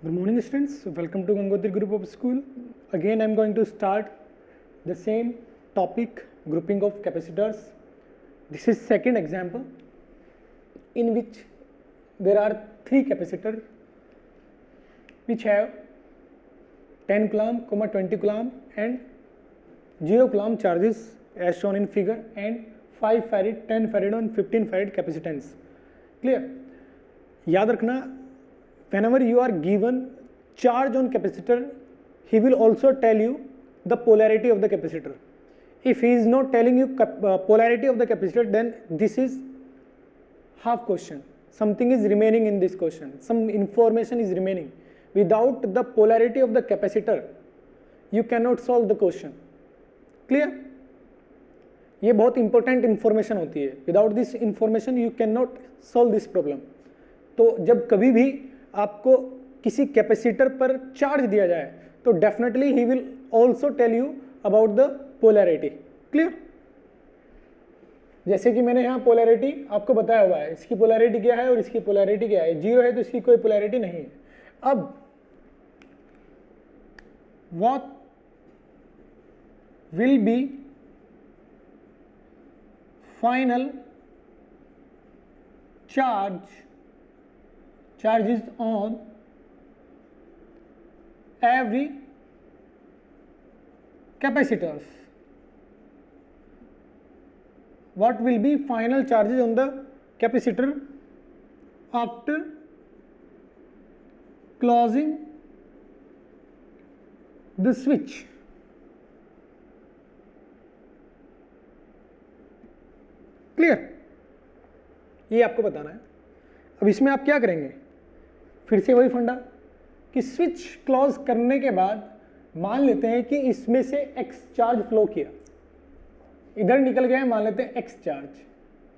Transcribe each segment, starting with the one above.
Good morning students, welcome to Gangotri Group of School. Again I am going to start the same topic, grouping of capacitors. This is second example in which there are three capacitors which have 10 coulomb, 20 coulomb and 0 coulomb charges as shown in figure and 5 farad, 10 farad and 15 farad capacitance. Clear? याद रखना, whenever you are given charge on capacitor, he will also tell you the polarity of the capacitor. If he is not telling you polarity of the capacitor, then this is half question. Something is remaining in this question. Some information is remaining. Without the polarity of the capacitor, you cannot solve the question. Clear? ये बहुत important information होती है. Without this information you can not solve this problem. तो जब कभी भी आपको किसी कैपेसिटर पर चार्ज दिया जाए तो definitely he will also tell you about the polarity. Clear? जैसे कि मैंने यहाँ पोलैरिटी आपको बताया हुआ है, इसकी पोलैरिटी क्या है और इसकी पोलैरिटी क्या है. जीरो है तो इसकी कोई पोलैरिटी नहीं है. अब what will be final charges on every capacitors. What will be final charges on the capacitor after closing the switch? Clear? ये आपको बताना है. अब इसमें आप क्या करेंगे, फिर से वही फंडा कि स्विच क्लोज करने के बाद मान लेते हैं कि इसमें से x चार्ज फ्लो किया, इधर निकल गया है, मान लेते हैं x charge,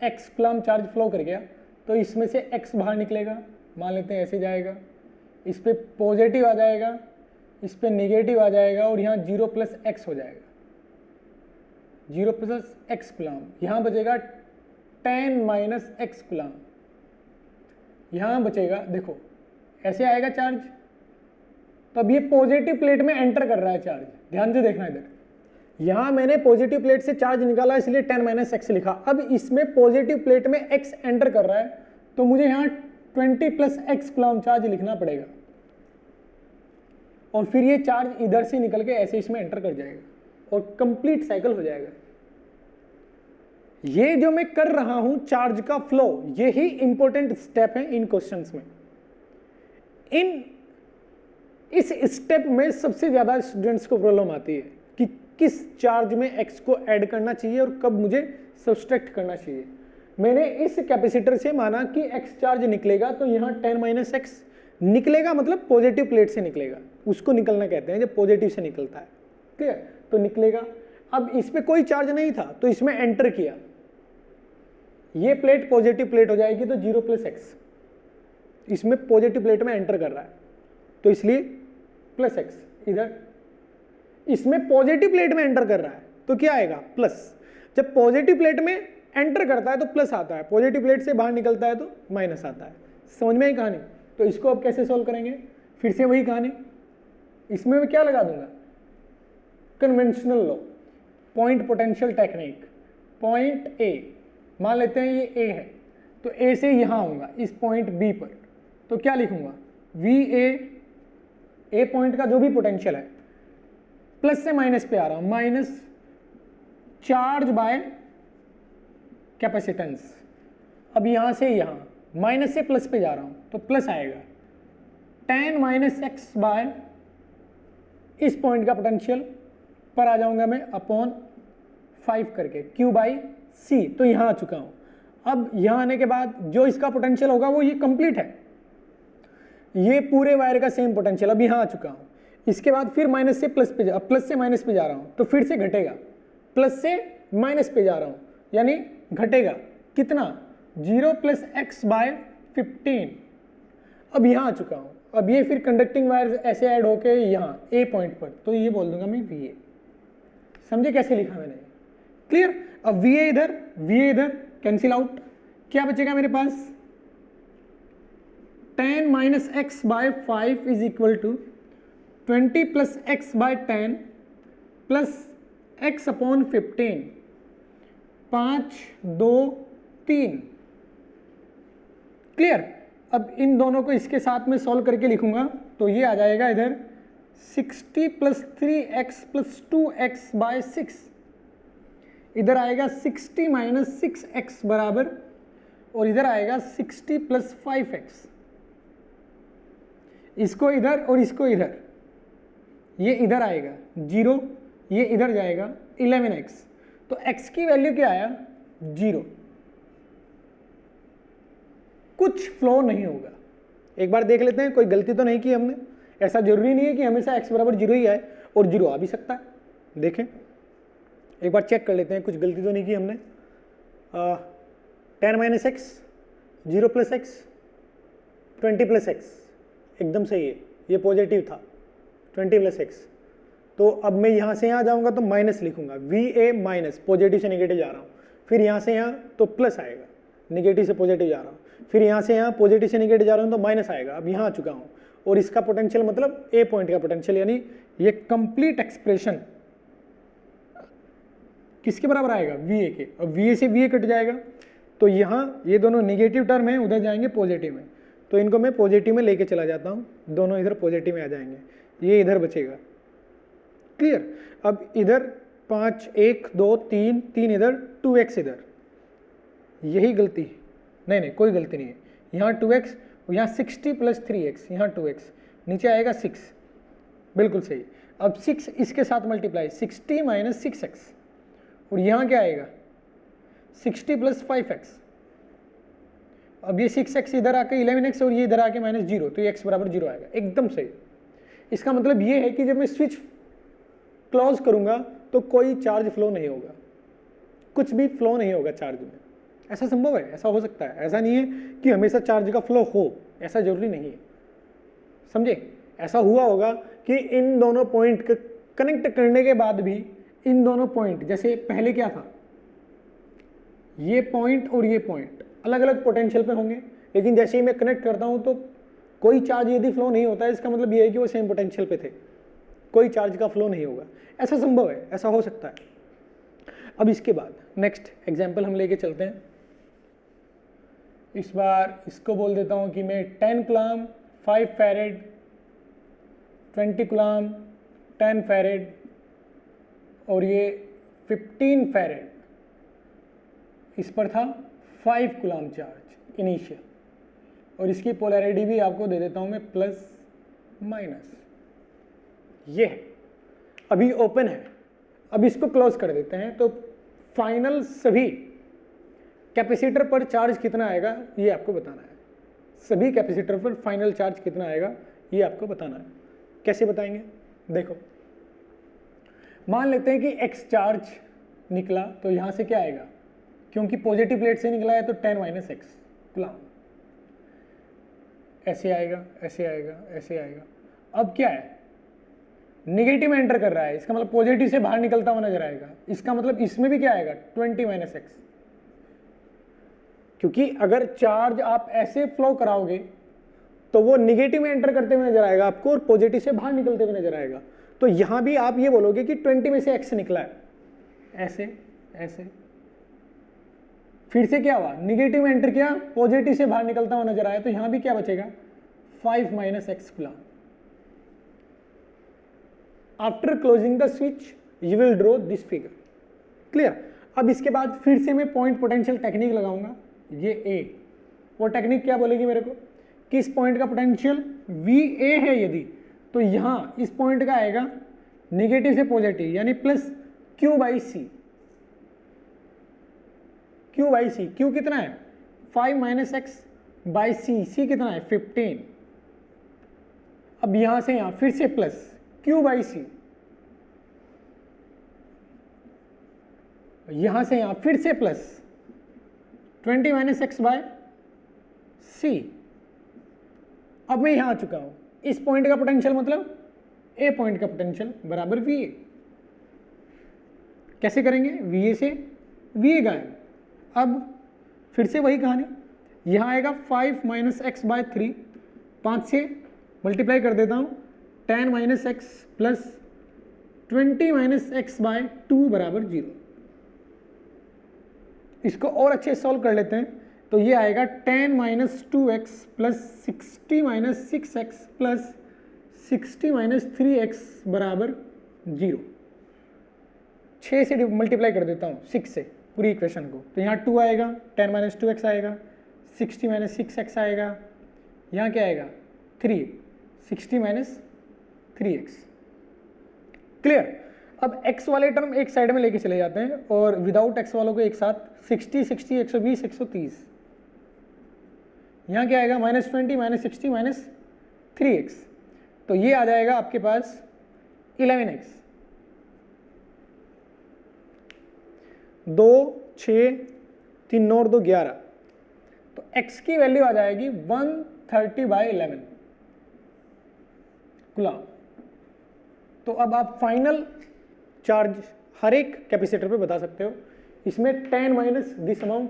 x coulomb charge flow कर गया, तो इसमें से x बाहर निकलेगा, मान लेते हैं ऐसे जाएगा, इस पर पॉजिटिव आ जाएगा, इस पर निगेटिव आ जाएगा और यहाँ 0 + x हो जाएगा, 0 + x कूलम. यहाँ बचेगा 10 - x कूलम. यहाँ बचेगा, देखो ऐसे आएगा चार्ज, तो अब ये पॉजिटिव प्लेट में एंटर कर रहा है चार्ज. ध्यान से देखना इधर, यहाँ मैंने पॉजिटिव प्लेट से चार्ज निकाला इसलिए 10 - x लिखा. अब इसमें पॉजिटिव प्लेट में x एंटर कर रहा है तो मुझे यहाँ 20 + x कूलम चार्ज लिखना पड़ेगा और फिर ये चार्ज इधर से निकल के ऐसे इसमें एंटर कर जाएगा और कंप्लीट साइकिल हो जाएगा. ये जो मैं कर रहा हूं चार्ज का फ्लो, ये ही इंपॉर्टेंट स्टेप है इन क्वेश्चंस में. इस स्टेप में सबसे ज्यादा स्टूडेंट्स को प्रॉब्लम आती है कि किस चार्ज में x को ऐड करना चाहिए और कब मुझे सब्सट्रैक्ट करना चाहिए. मैंने इस कैपेसिटर से माना कि x चार्ज निकलेगा तो यहाँ 10 - x निकलेगा, मतलब पॉजिटिव प्लेट से निकलेगा, उसको निकलना कहते हैं जब पॉजिटिव से निकलता है. क्लियर? तो निकलेगा. अब इस पर कोई चार्ज नहीं था तो इसमें एंटर किया, ये प्लेट पॉजिटिव प्लेट हो जाएगी तो 0 + x, इसमें पॉजिटिव प्लेट में एंटर कर रहा है तो इसलिए +x. इधर इसमें पॉजिटिव प्लेट में एंटर कर रहा है तो क्या आएगा, प्लस. जब पॉजिटिव प्लेट में एंटर करता है तो प्लस आता है, पॉजिटिव प्लेट से बाहर निकलता है तो माइनस आता है. समझ में आई कहानी? तो इसको अब कैसे सोल्व करेंगे, फिर से वही कहानी. इसमें मैं क्या लगा दूंगा, conventional law, point potential technique. Point A मान लेते हैं ये ए है तो ए से यहाँ आऊँगा इस पॉइंट बी पर, तो क्या लिखूंगा, ए पॉइंट का जो भी पोटेंशियल है, प्लस से माइनस पे आ रहा हूँ, माइनस चार्ज बाय कैपेसिटेंस. अब यहाँ से यहाँ माइनस से प्लस पे जा रहा हूँ तो प्लस आएगा, 10 - x बाय इस पॉइंट का पोटेंशियल पर आ जाऊंगा मैं अपॉन 5 करके q/c. तो यहाँ आ चुका हूँ. अब यहाँ आने के बाद जो इसका पोटेंशियल होगा वो ये कंप्लीट है, ये पूरे वायर का सेम पोटेंशियल. अब यहाँ आ चुका हूँ. इसके बाद फिर माइनस से प्लस पे प्लस से माइनस पे जा रहा हूँ तो फिर से घटेगा, प्लस से माइनस पे जा रहा हूँ यानी घटेगा कितना, 0 + x/15. अब यहाँ आ चुका हूँ. अब ये फिर कंडक्टिंग वायर ऐसे ऐड होके यहाँ ए पॉइंट पर, तो ये बोल दूंगा मैं VA. समझे कैसे लिखा मैंने? क्लियर? अब VA इधर कैंसिल आउट, क्या बचेगा मेरे पास, 10 minus X by 5 is equal to 20 plus X by 10 plus X upon 15, 5 2 3। Clear. अब इन दोनों को इसके साथ में सॉल्व करके लिखूंगा तो ये आ जाएगा इधर 60 plus 3x plus 2x bye 6, इधर आएगा 60 माइनस 6x बराबर, और इधर आएगा 60 प्लस 5x, इसको इधर और इसको इधर, ये इधर आएगा 0, ये इधर जाएगा 11x, तो x की वैल्यू क्या आया 0। कुछ फ्लो नहीं होगा। एक बार देख लेते हैं कोई गलती तो नहीं की हमने। ऐसा जरूरी नहीं है कि हमेशा x बराबर 0 ही आए, और 0 आ भी सकता है। देखें एक बार चेक कर लेते हैं, कुछ गलती तो नहीं की हमने। 10 minus x, 0 plus x, 20 plus x, एकदम सही है, ये पॉजिटिव था 20 प्लस एक्स। तो अब मैं यहाँ से यहाँ जाऊँगा तो माइनस लिखूंगा, VA माइनस, पॉजिटिव से नेगेटिव जा रहा हूँ, फिर यहाँ से यहाँ तो प्लस आएगा, नेगेटिव से पॉजिटिव जा रहा हूँ, फिर यहाँ से यहाँ पॉजिटिव से नेगेटिव जा रहा हूँ तो माइनस आएगा। अब यहाँ आ चुका हूँ, और इसका पोटेंशियल मतलब A पॉइंट का पोटेंशियल, यानी ये कंप्लीट एक्सप्रेशन किसके बराबर आएगा VA के। अब VA से VA कट जाएगा, तो यहाँ ये दोनों नेगेटिव टर्म है, उधर जाएंगे पॉजिटिव में, तो इनको मैं पॉजिटिव में लेके चला जाता हूँ, दोनों इधर पॉजिटिव में आ जाएंगे, ये इधर बचेगा। क्लियर। अब इधर 5 1 2 3 3 इधर, 2x इधर, यही गलती है। नहीं कोई गलती नहीं है, यहाँ 2x, यहाँ 60 प्लस 3x, यहाँ 2x, नीचे आएगा 6, बिल्कुल सही। अब 6 इसके साथ मल्टीप्लाई, 60 माइनस 6x, और यहाँ क्या आएगा 60 प्लस 5x। अब ये 6x इधर आके 11x, और ये इधर आके माइनस 0, तो ये x बराबर 0 आएगा, एकदम सही। इसका मतलब ये है कि जब मैं स्विच क्लोज करूंगा तो कोई चार्ज फ्लो नहीं होगा, कुछ भी फ्लो नहीं होगा चार्ज में। ऐसा संभव है, ऐसा हो सकता है, ऐसा नहीं है कि हमेशा चार्ज का फ्लो हो, ऐसा जरूरी नहीं है, समझे। ऐसा हुआ होगा कि इन दोनों पॉइंट को कनेक्ट करने के बाद भी इन दोनों पॉइंट, जैसे पहले क्या था, ये पॉइंट और ये पॉइंट अलग अलग पोटेंशियल पे होंगे, लेकिन जैसे ही मैं कनेक्ट करता हूं तो कोई चार्ज यदि फ्लो नहीं होता है, इसका मतलब ये है कि वो सेम पोटेंशियल पे थे, कोई चार्ज का फ्लो नहीं होगा। ऐसा संभव है, ऐसा हो सकता है। अब इसके बाद नेक्स्ट एग्जांपल हम लेके चलते हैं। इस बार इसको बोल देता हूं कि मैं 10 कूलम 5 फैरेड, 20 कूलम 10 फैरेड, और ये 15 फैरेड, इस पर था 5 कूलम चार्ज इनिशियल, और इसकी पोलैरिटी भी आपको दे देता हूं मैं प्लस माइनस। ये है, अभी ओपन है, अब इसको क्लोज कर देते हैं, तो फाइनल सभी कैपेसिटर पर चार्ज कितना आएगा ये आपको बताना है। सभी कैपेसिटर पर फाइनल चार्ज कितना आएगा ये आपको बताना है। कैसे बताएंगे, देखो मान लेते हैं कि x चार्ज निकला, तो यहाँ से क्या आएगा, क्योंकि पॉजिटिव प्लेट से निकला है तो 10 माइनस एक्स कूलम, ऐसे आएगा ऐसे आएगा ऐसे आएगा। अब क्या है, नेगेटिव एंटर कर रहा है, इसका मतलब पॉजिटिव से बाहर निकलता हुआ नजर आएगा, इसका मतलब इसमें भी क्या आएगा 20 माइनस एक्स, क्योंकि अगर चार्ज आप ऐसे फ्लो कराओगे तो वो नेगेटिव में एंटर करते हुए नजर आएगा आपको, और पॉजिटिव से बाहर निकलते हुए नजर आएगा। तो यहां भी आप ये बोलोगे कि 20 में से एक्स निकला है, ऐसे ऐसे, फिर से क्या हुआ, नेगेटिव में एंटर किया, पॉजिटिव से बाहर निकलता हुआ नजर आया, तो यहां भी क्या बचेगा 5 minus x coulomb. After closing the switch you will draw this figure. Clear. अब इसके बाद फिर से मैं पॉइंट पोटेंशियल टेक्निक लगाऊंगा, ये ए, वो टेक्निक क्या बोलेगी मेरे को कि इस पॉइंट का पोटेंशियल VA है यदि, तो यहां इस पॉइंट का आएगा नेगेटिव से पॉजिटिव, यानी plus Q by C. Q by C, Q कितना है 5 minus X by C, C कितना है 15। अब यहां से यहां फिर से प्लस Q बाई सी, यहां से यहां फिर से प्लस 20 माइनस एक्स बाय सी। अब मैं यहां आ चुका हूं, इस पॉइंट का पोटेंशियल मतलब ए पॉइंट का पोटेंशियल बराबर VA। कैसे करेंगे, VA से VA गायब। अब फिर से वही कहानी, यहां आएगा 5 माइनस एक्स बाय 3, 5 से मल्टीप्लाई कर देता हूँ, 10 minus X plus 20 minus X by 2 बराबर 0। इसको और अच्छे सॉल्व कर लेते हैं, तो ये आएगा 10 minus 2x plus 60 minus 6x plus 60 minus 3x बराबर 0। 6 से मल्टीप्लाई कर देता हूँ 6 से पूरी इक्वेशन को, तो यहाँ 2 आएगा, 10 माइनस 2x आएगा, 60 माइनस 6x आएगा, यहाँ क्या आएगा 3, 60 माइनस 3x। क्लियर। अब x वाले टर्म एक साइड में लेके चले जाते हैं और विदाउट x वालों को एक साथ 60, 60, 120, 130। यहाँ क्या आएगा -20 माइनस 60 माइनस 3x, तो ये आ जाएगा आपके पास 11x। 2, 6, 3 और 2 11, तो x की वैल्यू आ जाएगी 130/11 कूलम। तो अब आप फाइनल चार्ज हर एक कैपेसिटर पे बता सकते हो। इसमें 10 minus this amount,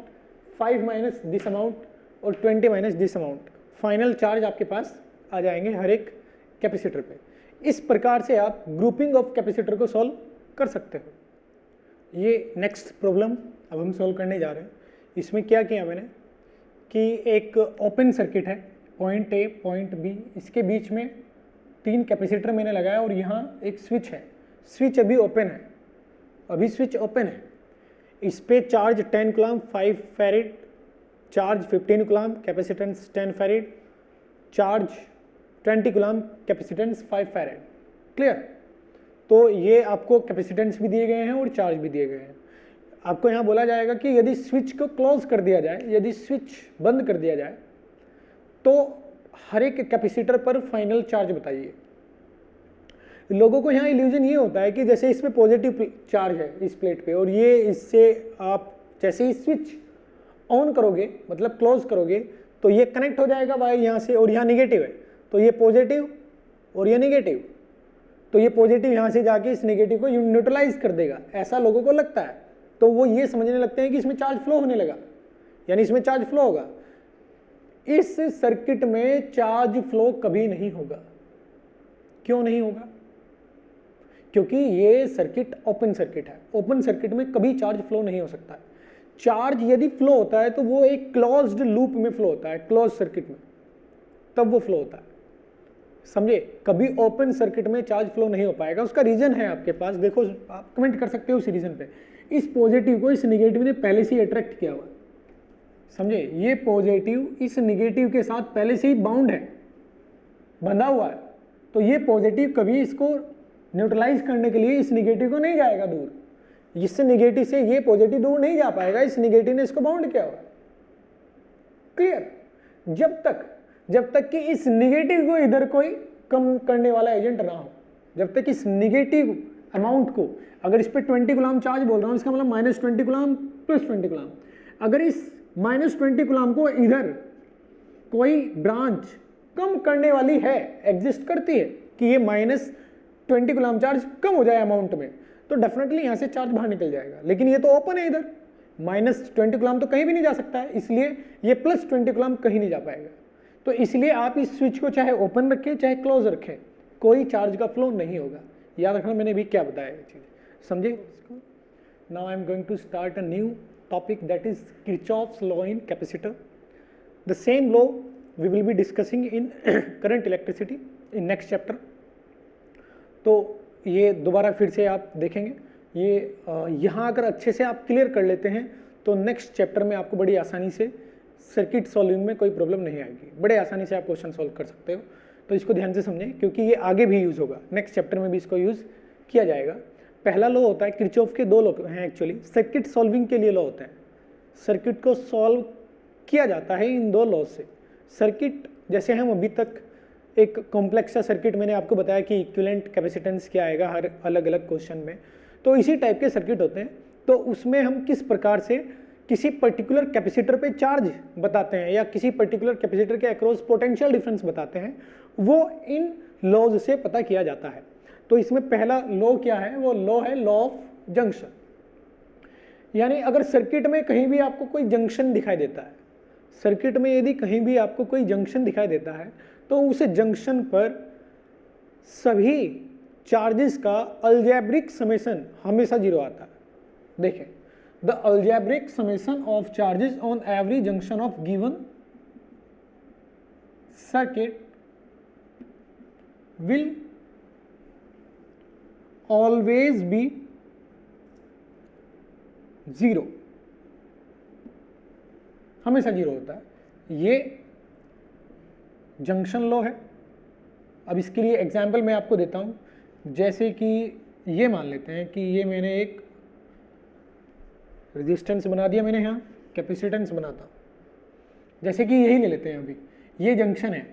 5 minus this amount और 20 minus this amount, final charge आपके पास आ जाएंगे हर एक कैपेसिटर पे। इस प्रकार से आप ग्रुपिंग ऑफ कैपेसिटर को सॉल्व कर सकते हो। ये नेक्स्ट प्रॉब्लम अब हम सॉल्व करने जा रहे हैं। इसमें क्या किया मैंने कि एक ओपन सर्किट है, पॉइंट ए पॉइंट बी, इसके बीच में 3 कैपेसिटर मैंने लगाया और यहाँ एक स्विच है। स्विच अभी ओपन है, अभी स्विच ओपन है। इस पे charge 10 coulomb 5 farad, charge 15 coulomb, capacitance 10 farad, charge 20 coulomb, capacitance 5 farad. Clear. तो ये आपको कैपेसिटेंस भी दिए गए हैं और चार्ज भी दिए गए हैं। आपको यहाँ बोला जाएगा कि यदि स्विच को क्लोज कर दिया जाए, यदि स्विच बंद कर दिया जाए, तो हर एक कैपेसिटर पर फाइनल चार्ज बताइए। लोगों को यहाँ इल्यूजन ये होता है कि जैसे इसमें पॉजिटिव चार्ज है इस प्लेट पे, और ये इससे आप जैसे ही स्विच ऑन करोगे मतलब क्लोज करोगे तो ये कनेक्ट हो जाएगा वायर यहाँ से, और यहाँ निगेटिव है, तो ये पॉजिटिव और ये निगेटिव, तो ये पॉजिटिव यहाँ से जाके इस निगेटिव को न्यूट्रलाइज कर देगा, ऐसा लोगों को लगता है। तो वो ये समझने लगते हैं कि इसमें चार्ज फ्लो होने लगा, यानी इसमें चार्ज फ्लो होगा। इस सर्किट में चार्ज फ्लो कभी नहीं होगा। क्यों नहीं होगा? क्योंकि ये सर्किट ओपन सर्किट है। ओपन सर्किट में कभी चार्ज फ्लो नहीं हो सकता है। चार्ज यदि फ्लो होता है तो वो एक क्लोज्ड लूप में फ्लो होता है, क्लोज सर्किट में, तब वो फ्लो होता है। समझे? कभी ओपन सर्किट में चार्ज फ्लो नहीं हो पाएगा। उसका रीजन है आपके पास, देखो आप कमेंट कर सकते हो उस रीजन पे। इस पॉजिटिव को इस निगेटिव ने पहले से ही अट्रैक्ट किया हुआ, समझे? ये पॉजिटिव इस निगेटिव के साथ पहले से ही बाउंड है, बंधा हुआ है। तो ये पॉजिटिव कभी इसको न्यूट्रलाइज करने के लिए इस निगेटिव को नहीं जाएगा दूर। इस निगेटिव से ये पॉजिटिव दूर नहीं जा पाएगा, इस निगेटिव ने इसको बाउंड किया हुआ है। क्लियर? जब तक कि इस निगेटिव को इधर कोई कम करने वाला एजेंट ना हो, जब तक इस निगेटिव अमाउंट को, अगर इस पे 20 कूलम चार्ज बोल रहा हूँ, इसका मतलब -20 कूलम प्लस 20 कूलम, अगर इस -20 कूलम को इधर कोई ब्रांच कम करने वाली है, एग्जिस्ट करती है कि ये -20 कूलम चार्ज कम हो जाए अमाउंट में, तो डेफिनेटली यहाँ से चार्ज बाहर निकल जाएगा। लेकिन ये तो ओपन है, इधर -20 कूलम तो कहीं भी नहीं जा सकता है, इसलिए ये +20 कूलम कहीं नहीं जा पाएगा। तो इसलिए आप इस स्विच को चाहे ओपन रखें चाहे क्लोज रखें, कोई चार्ज का फ्लो नहीं होगा। याद रखना मैंने भी क्या बताया ये चीज़, समझे? Now I am going to start a new topic, that is Kirchhoff's law in capacitor. The same law we will be discussing in current electricity in next chapter. तो ये दोबारा फिर से आप देखेंगे, ये यहाँ अगर अच्छे से आप क्लियर कर लेते हैं तो नेक्स्ट चैप्टर में आपको बड़ी आसानी से सर्किट सॉल्विंग में कोई प्रॉब्लम नहीं आएगी, बड़े आसानी से आप क्वेश्चन सॉल्व कर सकते हो। तो इसको ध्यान से समझें, क्योंकि ये आगे भी यूज़ होगा, नेक्स्ट चैप्टर में भी इसको यूज़ किया जाएगा। पहला लॉ होता है, किरचॉफ के 2 लॉ हैं एक्चुअली, सर्किट सॉल्विंग के लिए लॉ होते हैं। सर्किट को सॉल्व किया जाता है इन 2 लॉ से। सर्किट जैसे हम अभी तक एक कॉम्प्लेक्स सा सर्किट मैंने आपको बताया कि इक्विवेलेंट कैपेसिटेंस क्या आएगा हर अलग अलग क्वेश्चन में, तो इसी टाइप के सर्किट होते हैं। तो उसमें हम किस प्रकार से किसी पर्टिकुलर कैपेसिटर पे चार्ज बताते हैं या किसी पर्टिकुलर कैपेसिटर के अक्रॉस पोटेंशियल डिफरेंस बताते हैं, वो इन लॉज से पता किया जाता है। तो इसमें पहला लॉ क्या है? वो लॉ है लॉ ऑफ जंक्शन। यानी अगर सर्किट में कहीं भी आपको कोई जंक्शन दिखाई देता है, सर्किट में यदि कहीं भी आपको कोई जंक्शन दिखाई देता है, तो उस जंक्शन पर सभी चार्जेस का अलजेब्रिक समेशन हमेशा 0 आता है। देखें, the algebraic summation of charges on every junction of given circuit will always be 0, हमेशा 0 होता है। ये जंक्शन लॉ है। अब इसके लिए एग्जाम्पल मैं आपको देता हूं। जैसे कि ये मान लेते हैं कि ये मैंने एक रेजिस्टेंस बना दिया, मैंने यहाँ कैपेसिटेंस बनाता। जैसे कि यही ले लेते हैं, अभी ये जंक्शन है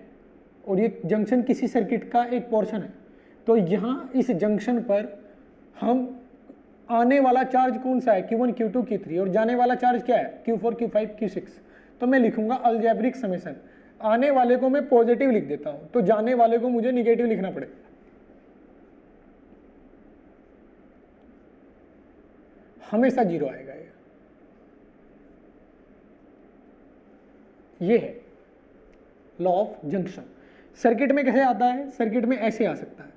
और ये जंक्शन किसी सर्किट का एक पोर्शन है। तो यहाँ इस जंक्शन पर हम आने वाला चार्ज कौन सा है, Q1, Q2, Q3, और जाने वाला चार्ज क्या है, Q4, Q5, Q6। तो मैं लिखूंगा अलजेब्रिक समेशन। आने वाले को मैं पॉजिटिव लिख देता हूं, तो जाने वाले को मुझे निगेटिव लिखना पड़ेगा। हमेशा 0 आएगा ये है लॉ ऑफ जंक्शन। सर्किट में कैसे आता है, सर्किट में ऐसे आ सकता है।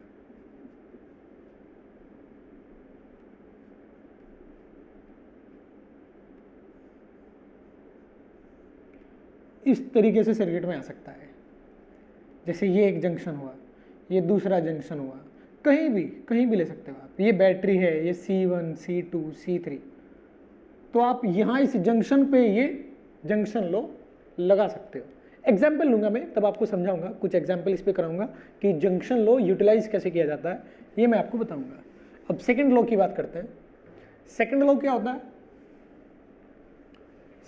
इस तरीके से सर्किट में आ सकता है। जैसे ये एक जंक्शन हुआ, ये दूसरा जंक्शन हुआ, कहीं भी ले सकते हो आप। ये बैटरी है, ये C1, C2, C3। तो आप यहाँ इस जंक्शन पे ये जंक्शन लो लगा सकते हो। एग्जाम्पल लूंगा मैं, तब आपको समझाऊंगा, कुछ एग्जाम्पल इस पे कराऊंगा कि जंक्शन लो यूटिलाइज कैसे किया जाता है, ये मैं आपको बताऊंगा। अब सेकेंड लॉ की बात करते हैं। सेकेंड लॉ क्या होता है?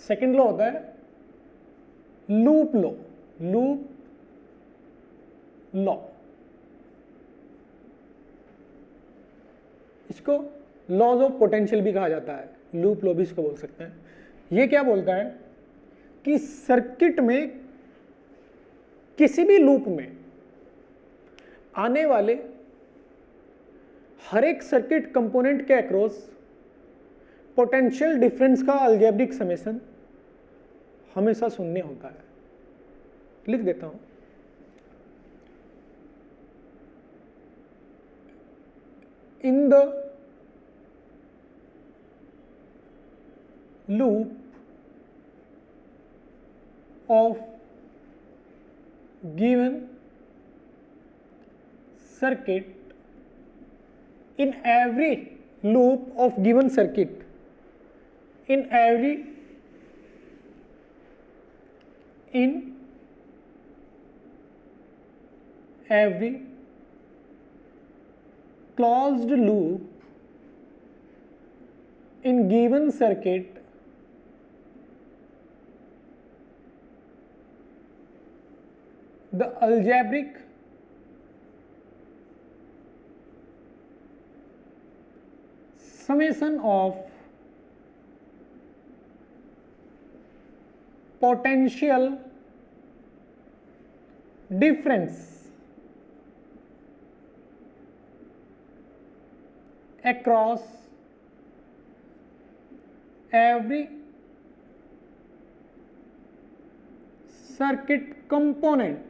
सेकेंड लॉ होता है लूप लॉ। लूप लॉ, इसको लॉज ऑफ पोटेंशियल भी कहा जाता है, लूप लॉ भी इसको बोल सकते हैं। ये क्या बोलता है कि सर्किट में किसी भी लूप में आने वाले हर एक सर्किट कंपोनेंट के अक्रॉस पोटेंशियल डिफरेंस का अलजेब्रिक समेशन हमेशा शून्य होता है। लिख देता हूं, in the loop of given circuit, in every loop of given circuit, in every closed loop in given circuit, the algebraic summation of potential difference across every circuit component।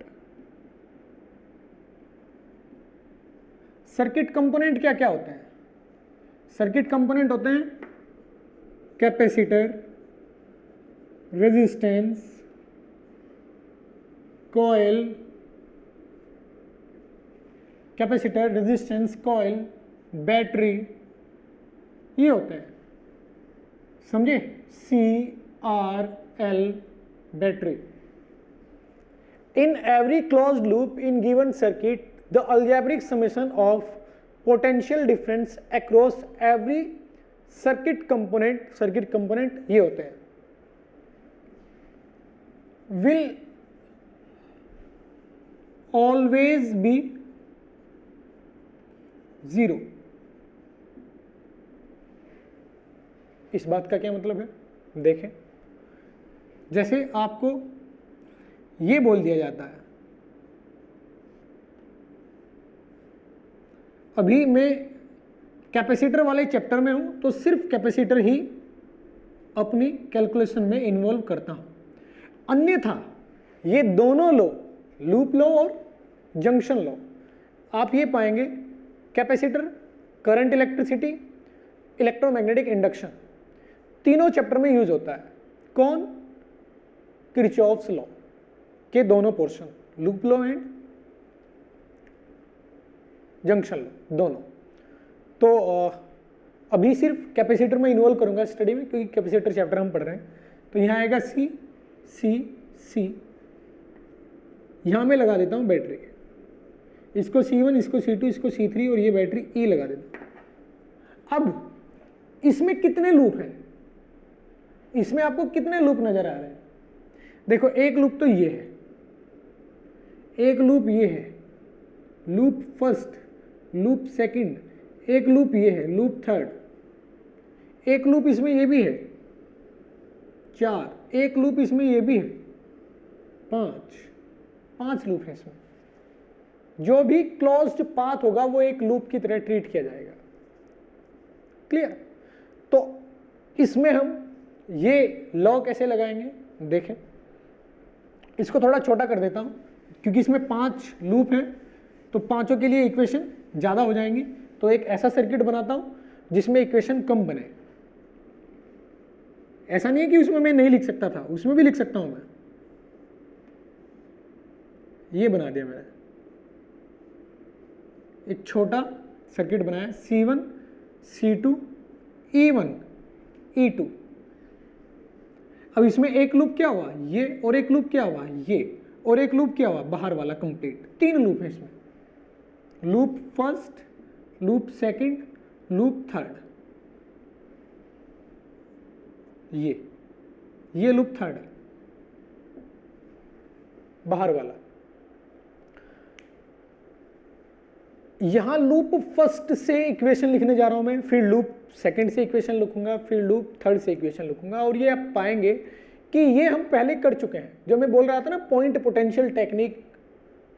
Circuit component क्या क्या होते हैं? Circuit component होते हैं capacitor, resistance, coil, capacitor, resistance, coil, battery, ये होते हैं, समझे? CRL battery. In every closed loop in given circuit, the algebraic summation of potential difference across every circuit component ये होते हैं, will always be 0। इस बात का क्या मतलब है? देखें, जैसे आपको ये बोल दिया जाता है, अभी मैं कैपेसिटर वाले चैप्टर में हूं तो सिर्फ कैपेसिटर ही अपनी कैलकुलेशन में इन्वॉल्व करता हूं, अन्यथा ये दोनों लो लूप लॉ और जंक्शन लॉ आप ये पाएंगे capacitor, current, electricity, electromagnetic induction, तीनों चैप्टर में यूज होता है। कौन? किरचॉफ्स लॉ के दोनों portion, loop law and junction law दोनों। तो अभी सिर्फ कैपेसिटर में इन्वॉल्व करूंगा स्टडी में, क्योंकि कैपेसिटर चैप्टर हम पढ़ रहे हैं। तो यहाँ आएगा सी सी सी, यहाँ मैं लगा देता हूँ बैटरी, इसको C1, इसको C2, इसको C3 और ये बैटरी E लगा देता हूँ। अब इसमें कितने लूप हैं? इसमें आपको कितने लूप नजर आ रहे हैं? देखो, एक लूप तो ये है, एक लूप ये है, लूप फर्स्ट, लूप सेकंड, एक लूप ये है, लूप थर्ड, एक लूप इसमें ये भी है 4, एक लूप इसमें ये भी है 5 लूप है इसमें। जो भी क्लोज्ड पाथ होगा वो एक लूप की तरह ट्रीट किया जाएगा। क्लियर? तो इसमें हम ये लॉ कैसे लगाएंगे देखें। इसको थोड़ा छोटा कर देता हूं क्योंकि इसमें 5 लूप हैं, तो पांचों के लिए इक्वेशन ज्यादा हो जाएंगी। तो एक ऐसा सर्किट बनाता हूं जिसमें इक्वेशन कम बने। ऐसा नहीं है कि उसमें मैं नहीं लिख सकता था, उसमें भी लिख सकता हूं मैं। ये बना दिया मैंने, एक छोटा सर्किट बनाया, C1, C2, E1, E2। अब इसमें एक लूप क्या हुआ? ये, और एक लूप क्या हुआ? ये, और एक लूप क्या हुआ? बाहर वाला कंप्लीट। 3 लूप है इसमें, loop first, loop second, loop third. ये लूप थर्ड है, बाहर वाला। यहां लूप फर्स्ट से इक्वेशन लिखने जा रहा हूं मैं, फिर लूप सेकंड से इक्वेशन लिखूंगा, फिर लूप थर्ड से इक्वेशन लिखूंगा। और ये आप पाएंगे कि ये हम पहले कर चुके हैं। जो मैं बोल रहा था ना, पॉइंट पोटेंशियल टेक्निक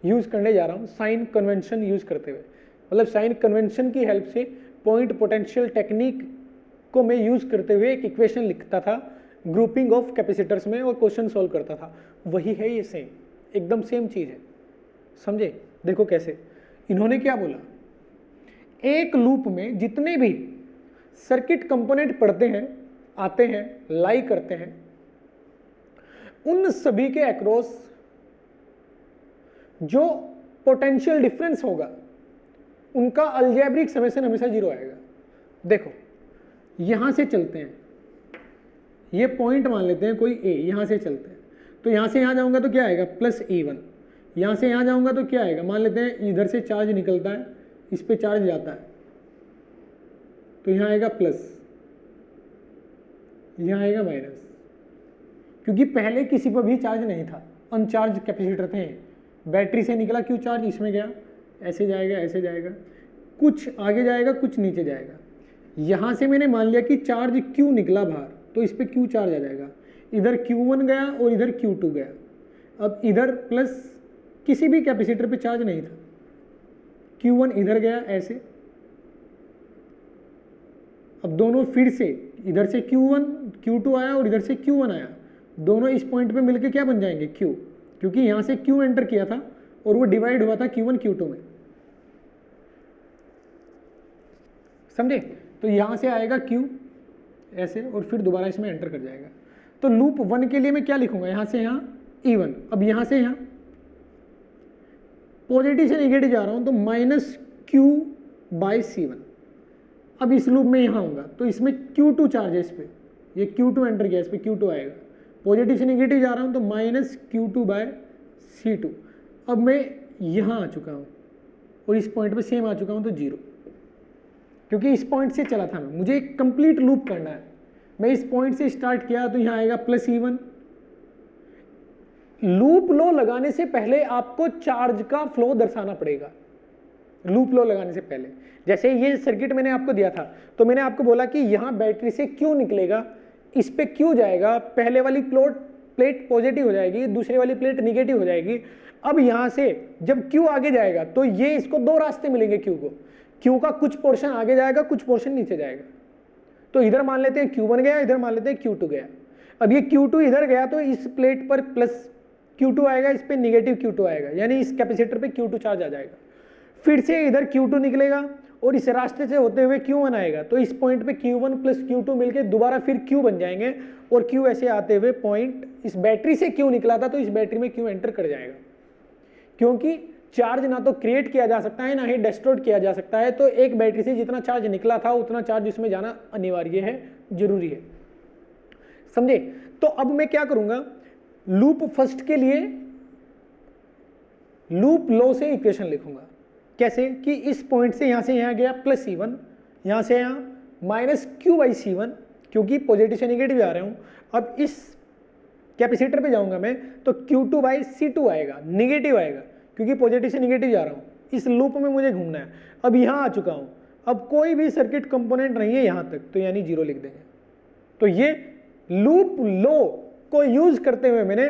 यूज करने जा रहा हूं, साइन कन्वेंशन यूज करते हुए। मतलब साइन कन्वेंशन की हेल्प से पॉइंट पोटेंशियल टेक्निक को मैं यूज करते हुए एक इक्वेशन लिखता था ग्रुपिंग ऑफ कैपेसिटर्स में और क्वेश्चन सॉल्व करता था। वही है ये, सेम, एकदम सेम चीज है। समझे? देखो कैसे इन्होंने क्या बोला, एक लूप में जितने भी सर्किट कंपोनेंट पढ़ते हैं, आते हैं, लाई करते हैं, उन सभी के अक्रॉस जो पोटेंशियल डिफरेंस होगा उनका अलजेब्रिक समेशन हमेशा 0 आएगा। देखो यहां से चलते हैं, ये पॉइंट मान लेते हैं कोई A, यहां से चलते हैं, तो यहां से यहां जाऊंगा तो क्या आएगा? Plus E1। यहां से यहां जाऊंगा तो क्या आएगा? मान लेते हैं इधर से चार्ज निकलता है, इस पे चार्ज जाता है, तो यहां आएगा प्लस, यहां आएगा माइनस, क्योंकि पहले किसी पर भी चार्ज नहीं था, अनचार्ज कैपेसिटर थे। बैटरी से निकला क्यों चार्ज, इसमें गया, ऐसे जाएगा, ऐसे जाएगा, कुछ आगे जाएगा, कुछ नीचे जाएगा। यहां से मैंने मान लिया कि चार्ज Q निकला बाहर, तो इस पे Q चार्ज आ जाएगा। इधर Q1 गया और इधर Q2 गया। अब इधर प्लस, किसी भी कैपेसिटर पे चार्ज नहीं था, Q1 इधर गया ऐसे। अब दोनों फिर से इधर से Q1 Q2 आया और इधर से Q1 आया, दोनों इस पॉइंट पे मिलके क्या बन जाएंगे? Q, क्योंकि यहां से Q एंटर किया था और वो डिवाइड हुआ था Q1 Q2 में। समझे? तो यहां से आएगा Q ऐसे और फिर दोबारा इसमें एंटर कर जाएगा। तो लूप 1 के लिए मैं क्या लिखूंगा? यहां से यहां E1, अब यहां से यहां पॉजिटिव से नेगेटिव जा रहा हूं तो -Q/C1। अब इस लूप में यहां होगा तो इसमें Q2 चार्ज है, इस पे ये Q2 एंटर किया, इस पे Q2 आएगा। पॉजिटिव से नेगेटिव जा रहा हूं तो -Q2/C2। अब मैं यहां आ चुका हूं और इस पॉइंट पे सेम आ चुका हूं तो 0, क्योंकि इस पॉइंट से चला था मैं, मुझे एक कंप्लीट लूप करना है। मैं इस पॉइंट से स्टार्ट किया तो यहां आएगा +E1। लूप लॉ लगाने से पहले आपको चार्ज का फ्लो दर्शाना पड़ेगा। लूप लॉ लगाने से पहले, जैसे ये सर्किट मैंने आपको दिया था, तो मैंने आपको बोला कि यहां बैटरी से Q निकलेगा, इस पे Q जाएगा, पहले वाली प्लेट पॉजिटिव हो जाएगी, दूसरी वाली प्लेट निगेटिव हो जाएगी। अब यहां से जब Q आगे जाएगा तो ये इसको 2 रास्ते मिलेंगे Q को, Q का कुछ पोर्शन आगे जाएगा, कुछ पोर्शन नीचे जाएगा। तो इधर मान लेते हैं Q1 गया, इधर मान लेते हैं Q2 गया। अब ये Q2 इधर गया तो इस प्लेट पर प्लस Q2 आएगा, इस पे नेगेटिव Q2 आएगा, यानी इस कैपेसिटर पे Q2 चार्ज आ जाएगा। फिर से इधर Q2 निकलेगा और इस रास्ते से होते हुए Q1 आएगा, तो इस पॉइंट पे Q1 प्लस Q2 मिलके दोबारा फिर Q बन जाएंगे और Q ऐसे आते हुए पॉइंट इस बैटरी से Q निकला था तो इस बैटरी में Q एंटर कर जाएगा। क्योंकि चार्ज ना तो क्रिएट किया जा सकता है ना ही डिस्ट्रॉय किया जा सकता है, तो एक बैटरी से जितना चार्ज निकला था उतना चार्ज इसमें जाना अनिवार्य है, जरूरी है, समझे। तो अब मैं क्या करूंगा, लूप फर्स्ट के लिए लूप लो से इक्वेशन लिखूंगा। कैसे कि इस पॉइंट से यहां गया प्लस C1, यहां से यहां माइनस Q/C1, क्योंकि पॉजिटिव से निगेटिव आ रहे हूं। अब इस कैपेसिटर पे जाऊंगा मैं तो Q2/C2 आएगा, निगेटिव आएगा क्योंकि पॉजिटिव से निगेटिव जा रहा हूं। इस लूप में मुझे घूमना है। अब यहां आ चुका हूं, अब कोई भी सर्किट कंपोनेंट नहीं है यहां तक, तो यानी 0 लिख देंगे। तो ये लूप लो को यूज करते हुए मैंने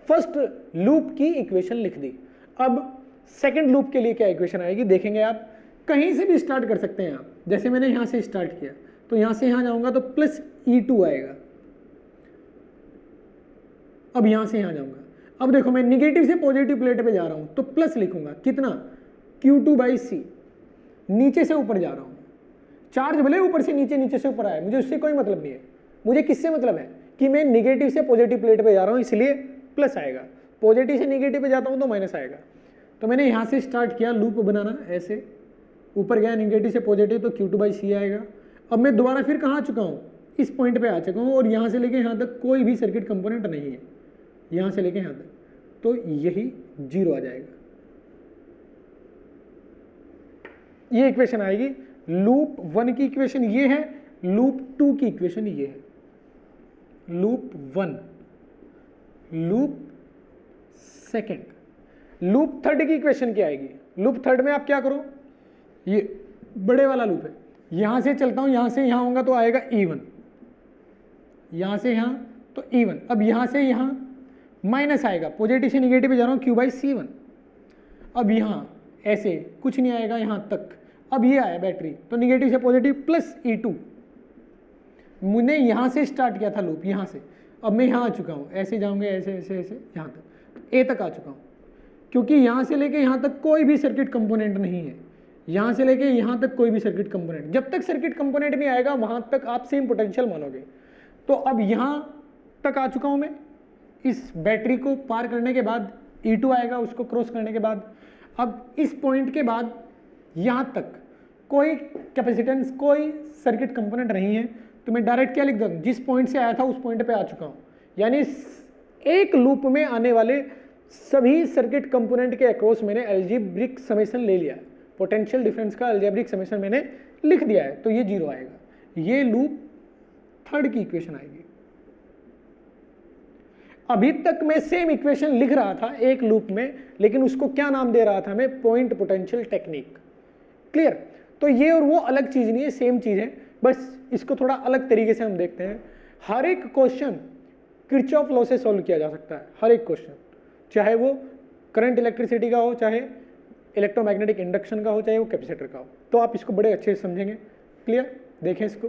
फर्स्ट लूप की इक्वेशन लिख दी। अब सेकंड लूप के लिए क्या इक्वेशन आएगी देखेंगे आप। कहीं से भी स्टार्ट कर सकते हैं आप, जैसे मैंने यहां से स्टार्ट किया तो यहां से यहां जाऊंगा तो प्लस E2 आएगा। अब यहां से यहां जाऊंगा, अब देखो मैं निगेटिव से पॉजिटिव प्लेट पे जा रहा हूं तो प्लस लिखूंगा, कितना Q2/C, नीचे से ऊपर जा रहा हूं। चार्ज भले ऊपर से नीचे, नीचे से ऊपर आया, मुझे उससे कोई मतलब नहीं है। मुझे किससे मतलब है कि मैं निगेटिव से पॉजिटिव प्लेट पे जा रहा हूं, इसलिए प्लस आएगा। पॉजिटिव से निगेटिव पे जाता हूं तो माइनस आएगा। तो मैंने यहां से स्टार्ट किया लूप बनाना, ऐसे ऊपर गया निगेटिव से पॉजिटिव तो Q2/C आएगा। अब मैं दोबारा फिर कहाँ आ चुका हूँ, इस पॉइंट पे आ चुका हूँ और यहाँ से लेके यहाँ तक कोई भी सर्किट कंपोनेंट नहीं है, यहाँ से लेके यहाँ तक, तो यही 0 आ जाएगा। ये इक्वेशन आएगी। लूप 1 की इक्वेशन ये है, लूप 2 की इक्वेशन ये है। Loop 1, loop second, loop third की इक्वेशन क्या आएगी। लूप थर्ड में आप क्या करो, ये बड़े वाला लूप है, यहां से चलता हूं, यहां से यहां होगा तो आएगा E1, यहां से यहां तो E1। अब यहां से यहां माइनस आएगा, पॉजिटिव से निगेटिव पे जा रहा हूं Q/C1। अब यहां ऐसे कुछ नहीं आएगा यहां तक। अब ये आया बैटरी तो निगेटिव से पॉजिटिव प्लस E2। मैंने यहां से स्टार्ट किया था लूप, यहां से, अब मैं यहां आ चुका हूं, ऐसे जाऊंगे ऐसे ऐसे ऐसे यहां तक, ए तक आ चुका हूं, क्योंकि यहां से लेके यहां तक कोई भी सर्किट कंपोनेंट नहीं है। यहां से लेके यहां तक कोई भी सर्किट कंपोनेंट, जब तक सर्किट कंपोनेंट नहीं आएगा वहां तक आप सेम पोटेंशियल मानोगे। तो अब यहां तक आ चुका हूं मैं, इस बैटरी को पार करने के बाद E2 आएगा, उसको क्रॉस करने के बाद। अब इस पॉइंट के बाद यहां तक कोई कैपेसिटेंस, कोई सर्किट कंपोनेंट नहीं है, तो मैं डायरेक्ट क्या लिख दूं, जिस पॉइंट से आया था उस पॉइंट पे आ चुका हूं। यानी एक लूप में आने वाले सभी सर्किट कंपोनेंट के अक्रॉस मैंने अलजेब्रिक समेशन ले लिया है, पोटेंशियल डिफरेंस का अलजेब्रिक समेशन मैंने लिख दिया है, तो ये 0 आएगा। ये लूप थर्ड की इक्वेशन आएगी। अभी तक मैं सेम इक्वेशन लिख रहा था एक लूप में, लेकिन उसको क्या नाम दे रहा था मैं, पॉइंट पोटेंशियल टेक्निक। क्लियर। तो ये और वो अलग चीज नहीं है, सेम चीज है, बस इसको थोड़ा अलग तरीके से हम देखते हैं। हर एक क्वेश्चन किरचॉफ लॉ से सॉल्व किया जा सकता है, हर एक क्वेश्चन, चाहे वो करंट इलेक्ट्रिसिटी का हो, चाहे इलेक्ट्रोमैग्नेटिक इंडक्शन का हो, चाहे वो कैपेसिटर का हो। तो आप इसको बड़े अच्छे से समझेंगे। क्लियर, देखें इसको।